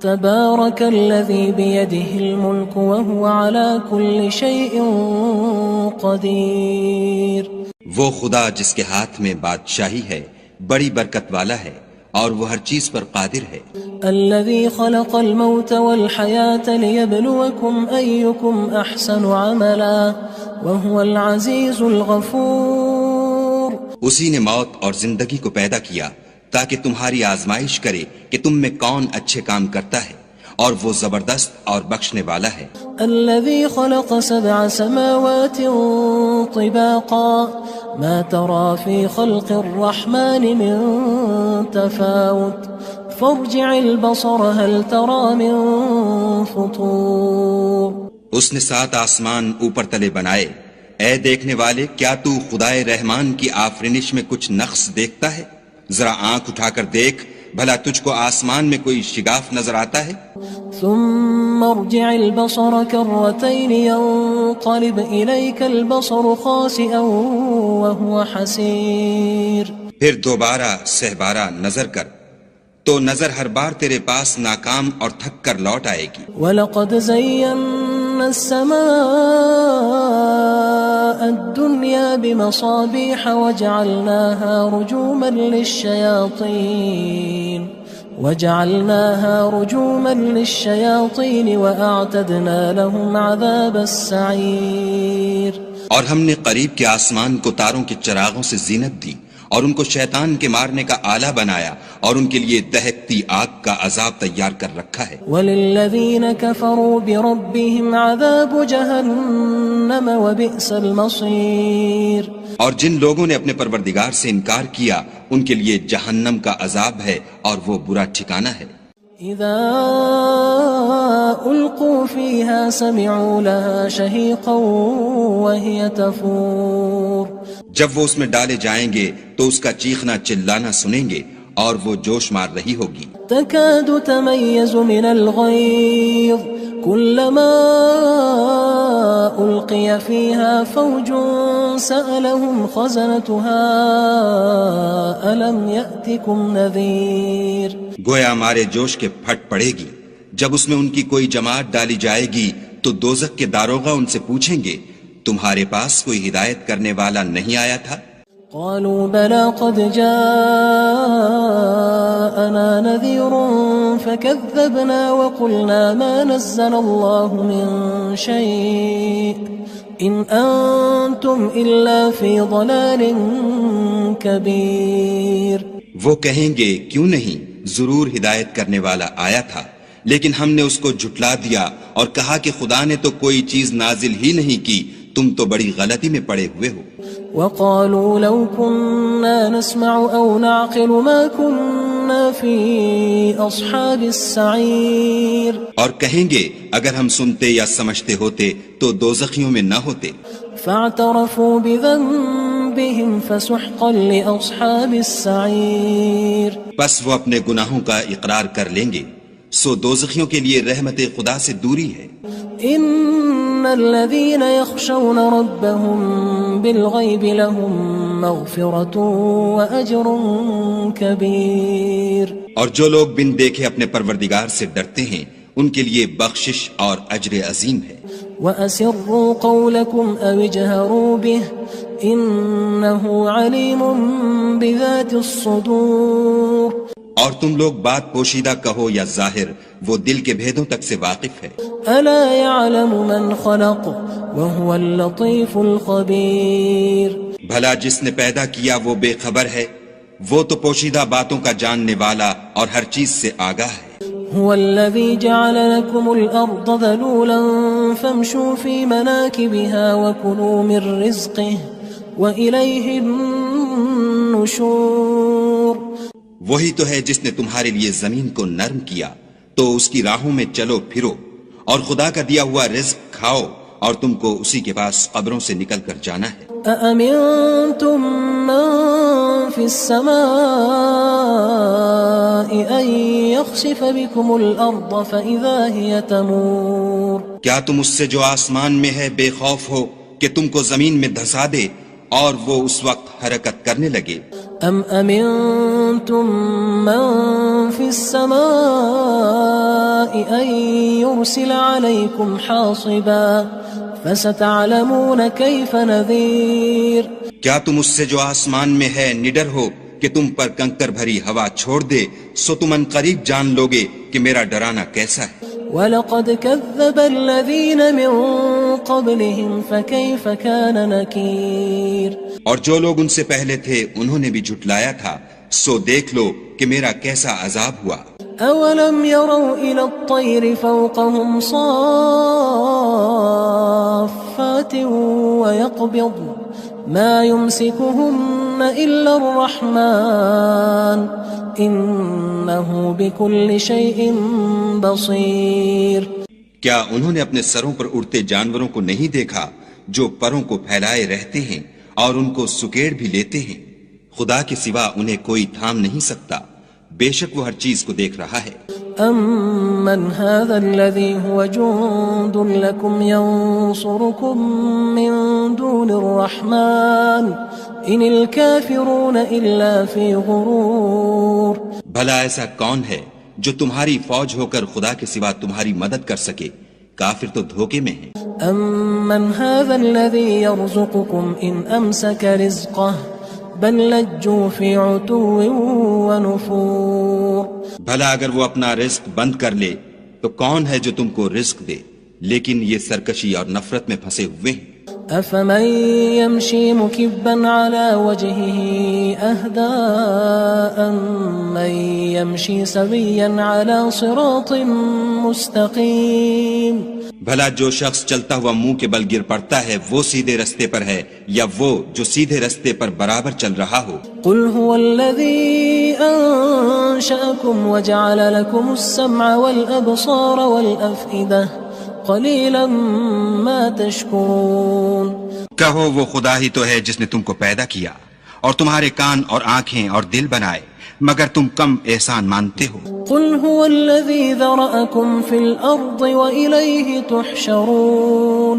تبارك الذي بيده الملك وهو على كل شيء قدير. وہ خدا جس کے ہاتھ میں بادشاہی ہے بڑی برکت والا ہے اور وہ ہر چیز پر قادر ہے. الذي خلق الموت والحياة ليبلوكم أيكم أحسن عملا وهو العزيز الغفور. اسی نے موت اور زندگی کو پیدا کیا تاکہ تمہاری آزمائش کرے کہ تم میں کون اچھے کام کرتا ہے اور وہ زبردست اور بخشنے والا ہے. الذي خلق 7 سماوات طباقا ما ترى في خلق الرحمن من تفاوت فارجع البصر هل ترى من فطور. اس نے 7 آسمان اوپر تلے بنائے. اے دیکھنے والے کیا تو خدائے رحمان کی آفرینش میں کچھ نقص دیکھتا ہے؟ ذرا آنکھ اٹھا کر دیکھ بھلا تجھ کو آسمان میں کوئی شگاف نظر آتا ہے؟ ثم ارجع البصر كرتين ينقلب إليك البصر خاسئا وهو حسير. پھر دوبارہ سہبارہ نظر کر تو نظر ہر بار تیرے پاس ناکام اور تھک کر لوٹ آئے گی. وَلَقَدْ زَيَّنَّا السَّمَاءَ الدُّنْيَا بِمَصَابِيحَ وَجَعَلْنَاهَا رُجُومًا لِلشَّيَاطِينِ وَأَعْتَدْنَا لَهُمْ عَذَابَ السَّعِيرِ. اور ہم نے قریب کے آسمان کو تاروں کے چراغوں سے زینت دی اور ان کو شیطان کے مارنے کا آلہ بنایا اور ان کے لیے دہکتی آگ کا عذاب تیار کر رکھا ہے. وَلِلَّذِينَ كَفَرُوا بِرَبِّهِمْ عَذَابُ جَهَنَّمَ وَبِئْسَ الْمَصِيرُ. اور جن لوگوں نے اپنے پروردگار سے انکار کیا ان کے لیے جہنم کا عذاب ہے اور وہ برا ٹھکانہ ہے. اذا القوا فيها سمعوا لها شهيقا وهي تفور. جب وہ اس میں ڈالے جائیں گے تو اس کا چیخنا چلانا سنیں گے اور وہ جوش مار رہی ہوگی. تكاد تميز من الغيظ كلما ألقي فيها فوج سألهم خزنتها ألم يأتكم نذير. گویا ہمارے جوش کے پھٹ پڑے گی. جب اس میں ان کی کوئی جماعت ڈالی جائے گی تو دوزخ کے داروغہ ان سے پوچھیں گے تمہارے پاس کوئی ہدایت کرنے والا نہیں آیا تھا؟ قالوا بلى قد جاءنا نذير فكذبنا وقلنا ما نزل الله من شيء إن أنتم إلا في ضلال كبير. وہ کہیں گے کیوں نہیں، ضرور ہدایت کرنے والا آیا تھا، لیکن ہم نے اس کو جھٹلا دیا اور کہا کہ خدا نے تو کوئی چیز نازل ہی نہیں کی، تم تو بڑی غلطی میں پڑے ہوئے ہو. وقالوا لو كنا نسمع أو نعقل ما كنا في أصحاب السعير. اور کہیں گے اگر ہم سنتے یا سمجھتے ہوتے تو دوزخیوں میں نہ ہوتے. فاعترفوا بذنبهم فسحقا لأصحاب السعير. بس وہ اپنے گناہوں کا اقرار کر لیں گے، سو دوزخیوں کے لیے رحمت خدا سے دوری ہے. ان الذين يخشون ربهم بالغيب لهم مغفرة واجر كبير. اور جو لوگ بن دیکھے اپنے پروردگار سے ڈرتے ہیں ان کے لیے بخشش اور اجر عظیم ہے. واسروا قولكم او اجهروا به انه عليم بذات الصدور. اور تم لوگ بات پوشیدہ کہو یا ظاہر، وہ دل کے بھیدوں تک سے واقف ہے. الا يعلم من خلق وهو اللطيف الخبير. بھلا جس نے پیدا کیا وہ بے خبر ہے، وہ تو پوشیدہ باتوں کا جاننے والا اور ہر چیز سے آگاہ ہے. هو الذي جعل لكم الأرض ذلولا فامشوا في مناكبها وكلوا من رزقه وإليه النشور. وہی تو ہے جس نے تمہارے لیے زمین کو نرم کیا تو اس کی راہوں میں چلو پھرو اور خدا کا دیا ہوا رزق کھاؤ اور تم کو اسی کے پاس قبروں سے نکل کر جانا ہے. أأمنتم من في السماء أن يخسف بكم الأرض فإذا هي تمور. کیا تم اس سے جو آسمان میں ہے بے خوف ہو کہ تم کو زمین میں دھسا دے اور وہ اس وقت حرکت کرنے لگے؟ ام امنتم من في السماء ان يخسف بكم الارض فاذا هي تمور. کیا تم اس سے جو آسمان میں ہے بے خوف ہو کہ تم کو زمین میں دھسا دے اور وہ اس وقت حرکت کرنے لگے؟ ام امنتم من في السماء ان يخسف بكم الارض فاذا هي تمور. ان انتم أن يرسل عليكم حاصبا فستعلمون كيف نذير. کیا تم اس سے جو آسمان میں ہے نڈر ہو کہ تم پر کنکر بھری ہوا چھوڑ دے؟ سو تم ان قریب جان لوگے کہ میرا ڈرانا کیسا ہے. وَلَقَدْ كَذَّبَ الَّذِينَ مِن قَبْلِهِمْ فَكَيْفَ كَانَ نَكِيرٌ. اور جو لوگ ان سے پہلے تھے انہوں نے بھی جھٹلایا تھا، سو دیکھ لو کہ میرا کیسا عذاب ہوا. أَوَلَمْ يَرَوْا إِلَى الطَّيْرِ فَوْقَهُمْ صَافَّاتٍ وَيَقْبِضْنَ مَا يُمْسِكُهُنَّ إِلَّا الرَّحْمَنُ إِنَّهُ بِكُلِّ شَيْءٍ بَصِيرٌ. کیا انہوں نے اپنے سروں پر اڑتے جانوروں کو نہیں دیکھا جو پروں کو پھیلائے رہتے ہیں اور ان کو سکیڑ بھی لیتے ہیں؟ خدا کے سوا انہیں کوئی تھام نہیں سکتا، بے شک وہ ہر چیز کو دیکھ رہا ہے. أَمَّنْ هَذَا الَّذِي هُوَ جُندٌ لَكُمْ يَنصُرُكُم مِّن دُونِ الرَّحْمَنِ إِنِ الْكَافِرُونَ إِلَّا فِي غُرُورٍ. بھلا ایسا کون ہے جو تمہاری فوج ہو کر خدا کے سوا تمہاری مدد کر سکے؟ کافر تو دھوکے میں ہیں. أَمَّنْ هَذَا الَّذِي يَرْزُقُكُمْ إِنْ أَمْسَكَ رِزْقَهُ بل لجوا فی عتو ونفور. بھلا اگر وہ اپنا رزق بند کر لے تو کون ہے جو تم کو رزق دے؟ لیکن یہ سرکشی اور نفرت میں پھنسے ہوئے ہیں. افمن يمشي مكبا على وجهه اهدى أمن يمشي سويا على صراط مستقيم. بھلا جو شخص چلتا ہوا منہ کے بل گر پڑتا ہے وہ سیدھے رستے پر ہے یا وہ جو سیدھے رستے پر برابر چل رہا ہو؟ قل هو الذي أنشأكم وجعل لكم السمع والأبصار والأفئدة قلیلا ما تشکرون. کہو وہ خدا ہی تو ہے جس نے تم کو پیدا کیا اور تمہارے کان اور آنکھیں اور دل بنائے، مگر تم کم احسان مانتے ہو. قل هو الذي ذرأكم في الأرض وإليه تحشرون.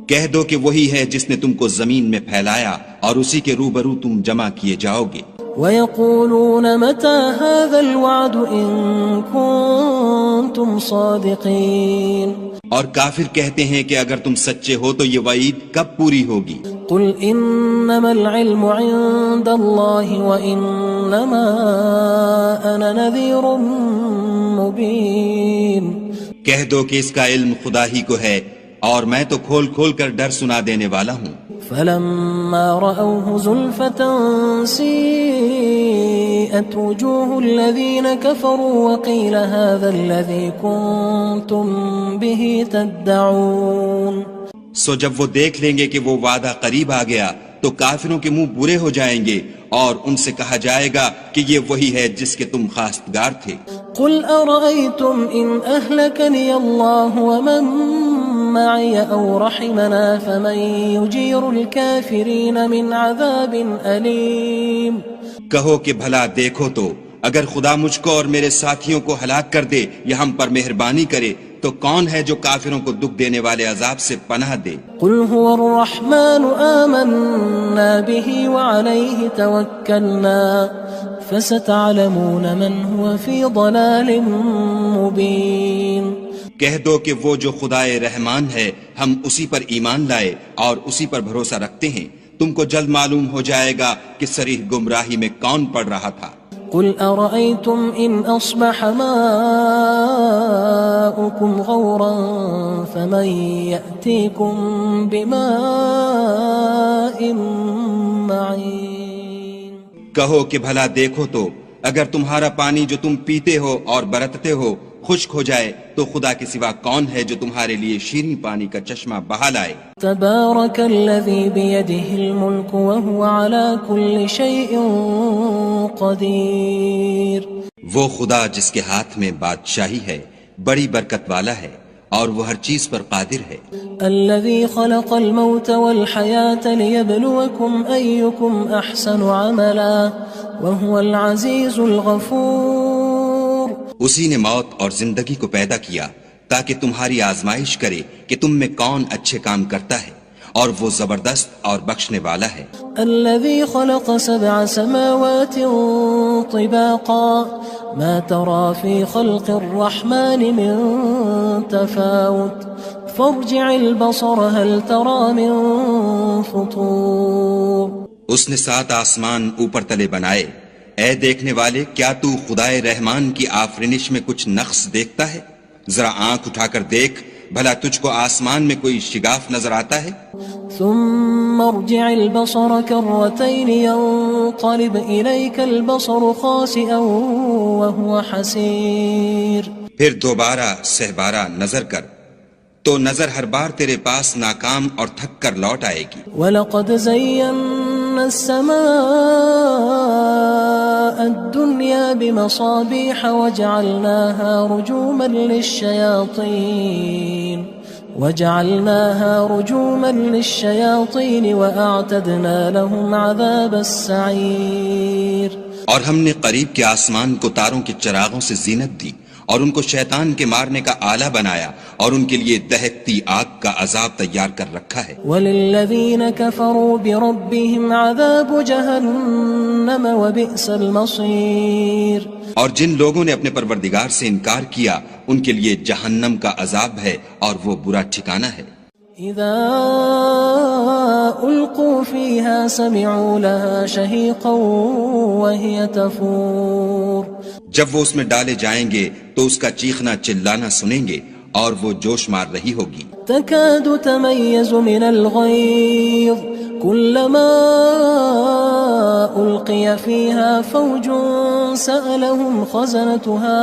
کہہ دو کہ وہی ہے جس نے تم کو زمین میں پھیلایا اور اسی کے روبرو تم جمع کیے جاؤ گے. وَيَقُولُونَ مَتَى هَذَا الْوَعْدُ إِن كُنتُمْ صَادِقِينَ. اور کافر کہتے ہیں کہ اگر تم سچے ہو تو یہ وعید کب پوری ہوگی؟ قُلْ إِنَّمَا الْعِلْمُ عِندَ اللَّهِ وَإِنَّمَا أَنَا نَذِيرٌ مُبِينٌ. کہہ دو کہ اس کا علم خدا ہی کو ہے اور میں تو کھول کھول کر ڈر سنا دینے والا ہوں. فَلَمَّا رَأَوْهُ زُلْفَةً سِيئَتْ وُجُوهُ الَّذِينَ كَفَرُوا وَقِيلَ هَذَا الَّذِي كُنتُم بِهِ تَدَّعُونَ. سو جب وہ دیکھ لیں گے کہ وہ وعدہ قریب آ گیا تو کافروں کے منہ برے ہو جائیں گے اور ان سے کہا جائے گا کہ یہ وہی ہے جس کے تم خواستگار تھے. قُلْ أَرَأَيْتُمْ إِنْ أَهْلَكَنِيَ اللَّهُ وَمَن معي أو رحمنا فمن يجير الكافرين من عذاب أليم. کہو کہ بھلا دیکھو تو اگر خدا مجھ کو اور میرے ساتھیوں کو ہلاک کر دے یا ہم پر مہربانی کرے تو کون ہے جو کافروں کو دکھ دینے والے عذاب سے پناہ دے؟ قل هو الرحمن آمنا به وعليه توكلنا فستعلمون من هو في ضلال مبين. کہہ دو کہ وہ جو خدائے رحمان ہے ہم اسی پر ایمان لائے اور اسی پر بھروسہ رکھتے ہیں، تم کو جلد معلوم ہو جائے گا کہ صریح گمراہی میں کون پڑ رہا تھا. قل أرأيتم إن أصبح ماؤكم غورا فمن يأتيكم بماء معين. کہو کہ بھلا دیکھو تو اگر تمہارا پانی جو تم پیتے ہو اور برتتے ہو خشک ہو جائے تو خدا کے سوا کون ہے جو تمہارے لیے شیریں پانی کا چشمہ بہا لائے؟ تبارک الذی بیدہ الملک وہو علی کل شیء قدیر. وہ خدا جس کے ہاتھ میں بادشاہی ہے بڑی برکت والا ہے اور وہ ہر چیز پر قادر ہے. الذی خلق الموت والحیاة لیبلوکم ایکم احسن عملا وہو العزیز الغفور. اسی نے موت اور زندگی کو پیدا کیا تاکہ تمہاری آزمائش کرے کہ تم میں کون اچھے کام کرتا ہے، اور وہ زبردست اور بخشنے والا ہے۔ الذي خلق 7 سماوات طباقا ما ترى في خلق الرحمن من تفاوت فارجع البصر هل ترى من فطور۔ اس نے 7 آسمان اوپر تلے بنائے، اے دیکھنے والے کیا تو خدائے رحمان کی آفرینش میں کچھ نقص دیکھتا ہے؟ ذرا آنکھ اٹھا کر دیکھ، بھلا تجھ کو آسمان میں کوئی شگاف نظر آتا ہے؟ ثم ارجع البصر كرتين ينقلب إليك البصر خاسئا وهو حسير۔ پھر دوبارہ سہبارہ نظر کر تو نظر ہر بار تیرے پاس ناکام اور تھک کر لوٹ آئے گی۔ وَلَقَدْ زَيَّنَّا السَّمَاءَ الدُّنْيَا بِمَصَابِيحَ وَجَعَلْنَاهَا رُجُومًا لِلشَّيَاطِينِ وَأَعْتَدْنَا لَهُمْ عَذَابَ السَّعِيرِ۔ اور ہم نے قریب کے آسمان کو تاروں کے چراغوں سے زینت دی اور ان کو شیطان کے مارنے کا آلہ بنایا اور ان کے لیے دہکتی آگ کا عذاب تیار کر رکھا ہے۔ وَلِلَّذِينَ كَفَرُوا بِرَبِّهِمْ عَذَابُ جَهَنَّمَ وَبِئْسَ الْمَصِيرُ۔ اور جن لوگوں نے اپنے پروردگار سے انکار کیا ان کے لیے جہنم کا عذاب ہے اور وہ برا ٹھکانہ ہے۔ اذا القوا فيها سمعوا لها شهيقا وهي تفور۔ جب وہ اس میں ڈالے جائیں گے تو اس کا چیخنا چلانا سنیں گے اور وہ جوش مار رہی ہوگی۔ تكاد تميز من الغيظ كلما ألقي فيها فوج سألهم خزنتها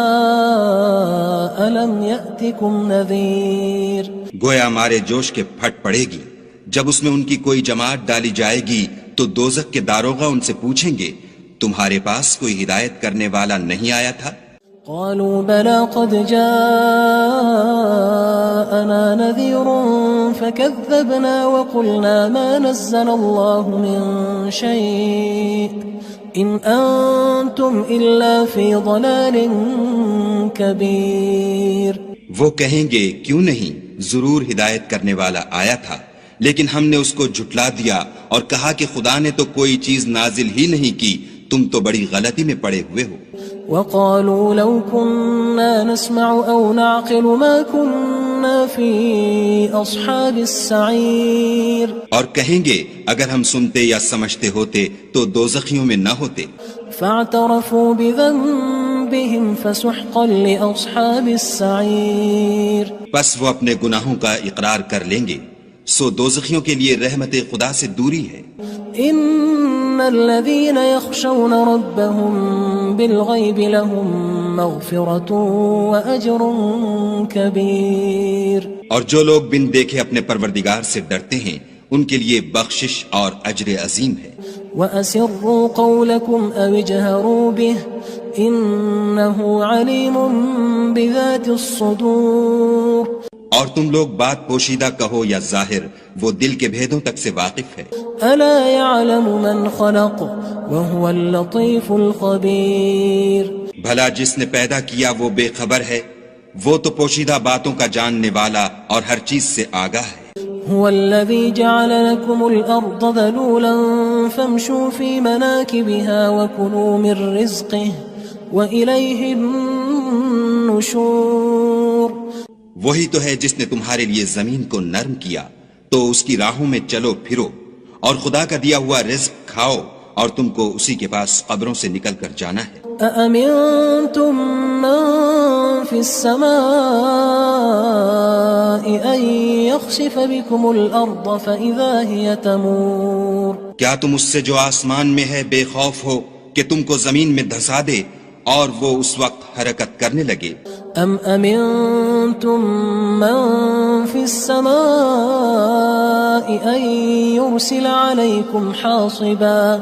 ألم يأتكم نذير۔ گویا مارے جوش کے پھٹ پڑے گی۔ جب اس میں ان کی کوئی جماعت ڈالی جائے گی تو دوزخ کے داروغہ ان سے پوچھیں گے تمہارے پاس کوئی ہدایت کرنے والا نہیں آیا تھا؟ قالوا بلى قد جاءنا نذير فكذبنا وقلنا ما نزل الله من شيء إن أنتم إلا في ضلال كبير۔ وہ کہیں گے کیوں نہیں، ضرور ہدایت کرنے والا آیا تھا، لیکن ہم نے اس کو جھٹلا دیا اور کہا کہ خدا نے تو کوئی چیز نازل ہی نہیں کی، تم تو بڑی غلطی میں پڑے ہوئے ہو۔ وقالوا لو كنا نسمع أو نعقل ما كنا في أصحاب السعير۔ اور کہیں گے اگر ہم سنتے یا سمجھتے ہوتے تو دوزخیوں میں نہ ہوتے۔ فاعترفوا بذنبهم فسحقا لأصحاب السعير۔ پس وہ اپنے گناہوں کا اقرار کر لیں گے، سو دوزخیوں کے لیے رحمت خدا سے دوری ہے۔ ان الذين يخشون ربهم بالغيب لهم مغفرة واجر كبير۔ اور جو لوگ بن دیکھے اپنے پروردگار سے ڈرتے ہیں ان کے لیے بخشش اور اجر عظیم ہے۔ واسروا قولكم او اجهروا به انه عليم بذات الصدور۔ اور تم لوگ بات پوشیدہ کہو یا ظاہر، وہ دل کے بھیدوں تک سے واقف ہے۔ الا يعلم من خلق وهو اللطيف الخبير۔ بھلا جس نے پیدا کیا وہ بے خبر ہے، وہ تو پوشیدہ باتوں کا جاننے والا اور ہر چیز سے آگاہ ہے۔ هو الذي جعل لكم الأرض ذلولا فامشوا في مناكبها وكلوا من رزقه وإليه النشور۔ وہی تو ہے جس نے تمہارے لیے زمین کو نرم کیا تو اس کی راہوں میں چلو پھرو اور خدا کا دیا ہوا رزق کھاؤ اور تم کو اسی کے پاس قبروں سے نکل کر جانا ہے۔ أأمنتم من في السماء أن يخسف بكم الأرض فإذا هي تمور۔ کیا تم اس سے جو آسمان میں ہے بے خوف ہو کہ تم کو زمین میں دھسا دے اور وہ اس وقت حرکت کرنے لگے؟ ام امنتم من في السماء ان يرسل عليكم حاصبا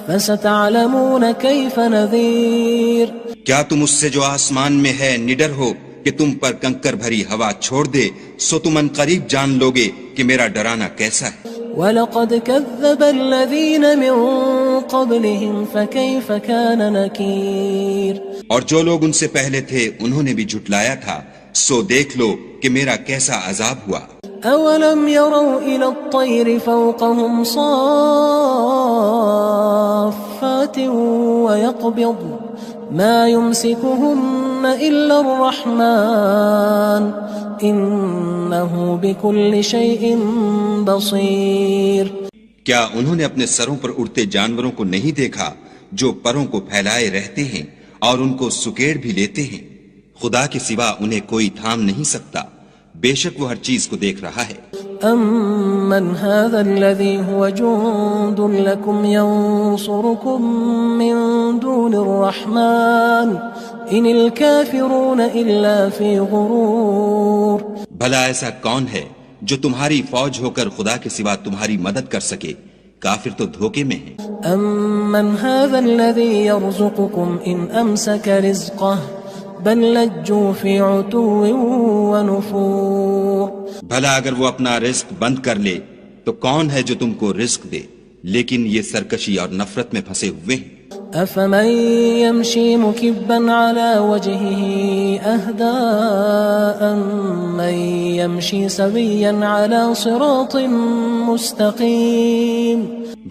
فستعلمون كيف نذير۔ کیا تم اس سے جو آسمان میں ہے نڈر ہو کہ تم پر کنکر بھری ہوا چھوڑ دے، سو تم ان قریب جان لوگے کہ میرا ڈرانا کیسا ہے۔ وَلَقَدْ كَذَّبَ الَّذِينَ مِن قَبْلِهِمْ فَكَيْفَ كَانَ نَكِيرٌ۔ اور جو لوگ ان سے پہلے تھے انہوں نے بھی جھٹلایا تھا، سو دیکھ لو کہ میرا کیسا عذاب ہوا۔ أولم يروا إلى الطير فوقهم صافات ويقبض ما يمسكهن إلا الرحمن إنه بكل شيء بصير. کیا انہوں نے اپنے سروں پر اڑتے جانوروں کو نہیں دیکھا جو پروں کو پھیلائے رہتے ہیں اور ان کو سکیڑ بھی لیتے ہیں؟ خدا کے سوا انہیں کوئی تھام نہیں سکتا، بے شک وہ ہر چیز کو دیکھ رہا ہے. أَمَّنْ هَذَا الَّذِي هُوَ جُندٌ لَكُمْ يَنصُرُكُم مِّن دُونِ الرَّحْمَنِ إِنِ الْكَافِرُونَ إِلَّا فِي غُرُورٍ. بھلا ایسا کون ہے جو تمہاری فوج ہو کر خدا کے سوا تمہاری مدد کر سکے؟ کافر تو دھوکے میں ہیں. أَمَّنْ هَذَا الَّذِي يَرْزُقُكُمْ إِنْ أَمْسَكَ رِزْقَهُ بل لجوا فی عتو ونفور. بھلا اگر وہ اپنا رزق بند کر لے تو کون ہے جو تم کو رزق دے، لیکن یہ سرکشی اور نفرت میں پھنسے ہوئے ہیں. افمن يمشي مكبا على وجهه اهدى أمن يمشي سويا على صراط مستقيم.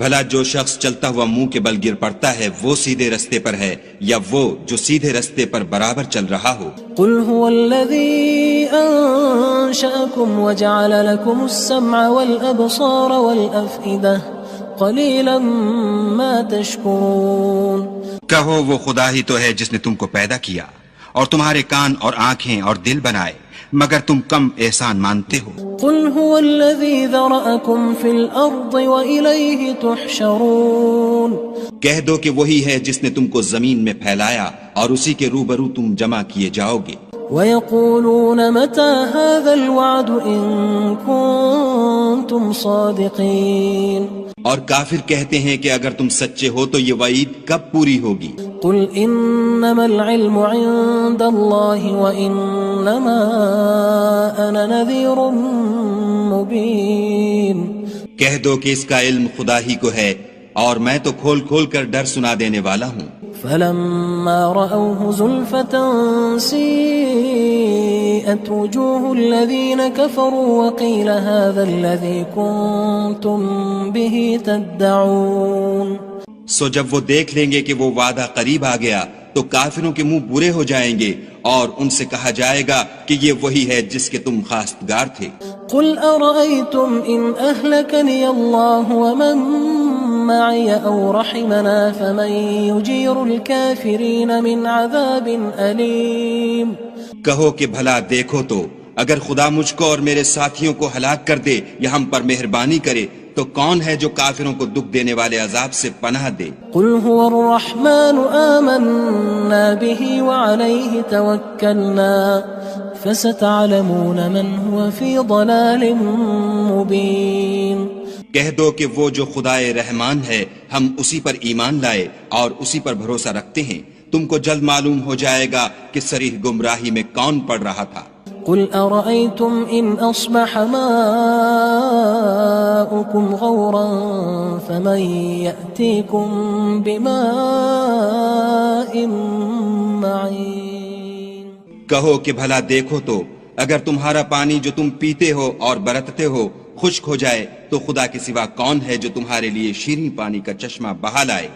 بھلا جو شخص چلتا ہوا منہ کے بل گر پڑتا ہے وہ سیدھے رستے پر ہے یا وہ جو سیدھے رستے پر برابر چل رہا ہو؟ قل هو الذي أنشأكم وجعل لكم السمع والأبصار والأفئدة قليلا ما تشكرون. کہو وہ خدا ہی تو ہے جس نے تم کو پیدا کیا اور تمہارے کان اور آنکھیں اور دل بنائے، مگر تم کم احسان مانتے ہو. قل هو الذي ذرأكم في الأرض وإليه تحشرون. کہہ دو کہ وہی ہے جس نے تم کو زمین میں پھیلایا اور اسی کے روبرو تم جمع کیے جاؤ گے. ويقولون متى هذا الوعد إن كنتم صادقين. اور کافر کہتے ہیں کہ اگر تم سچے ہو تو یہ وعید کب پوری ہوگی؟ قل انما العلم عند الله وانما انا نذير مبين. کہہ دو کہ اس کا علم خدا ہی کو ہے اور میں تو کھول کھول کر ڈر سنا دینے والا ہوں. فلما رأوه زلفة سيئت وجوه الذين كفروا وقيل هذا الذي كنتم به تدعون. سو جب وہ دیکھ لیں گے کہ وہ وعدہ قریب آ گیا تو کافروں کے منہ برے ہو جائیں گے اور ان سے کہا جائے گا کہ یہ وہی ہے جس کے تم خواستگار تھے. قل أرأيتم إن أهلكني الله ومن معي أو رحمنا فمن يجير الكافرين من عذاب أليم. کہو کہ بھلا دیکھو تو اگر خدا مجھ کو اور میرے ساتھیوں کو ہلاک کر دے یا ہم پر مہربانی کرے تو کون ہے جو کافروں کو دکھ دینے والے عذاب سے پناہ دے؟ قل هو الرحمن آمنا به وعليه توكلنا فستعلمون من هو في ضلال مبين. کہہ دو کہ وہ جو خدائے رحمان ہے ہم اسی پر ایمان لائے اور اسی پر بھروسہ رکھتے ہیں، تم کو جلد معلوم ہو جائے گا کہ صریح گمراہی میں کون پڑ رہا تھا. قل أرأيتم إن أصبح ماؤكم غورا فمن يأتيكم بماء معين. کہو کہ بھلا دیکھو تو اگر تمہارا پانی جو تم پیتے ہو اور برتتے ہو خشک ہو جائے تو خدا کے سوا کون ہے جو تمہارے لیے شیریں پانی کا چشمہ بہا لائے؟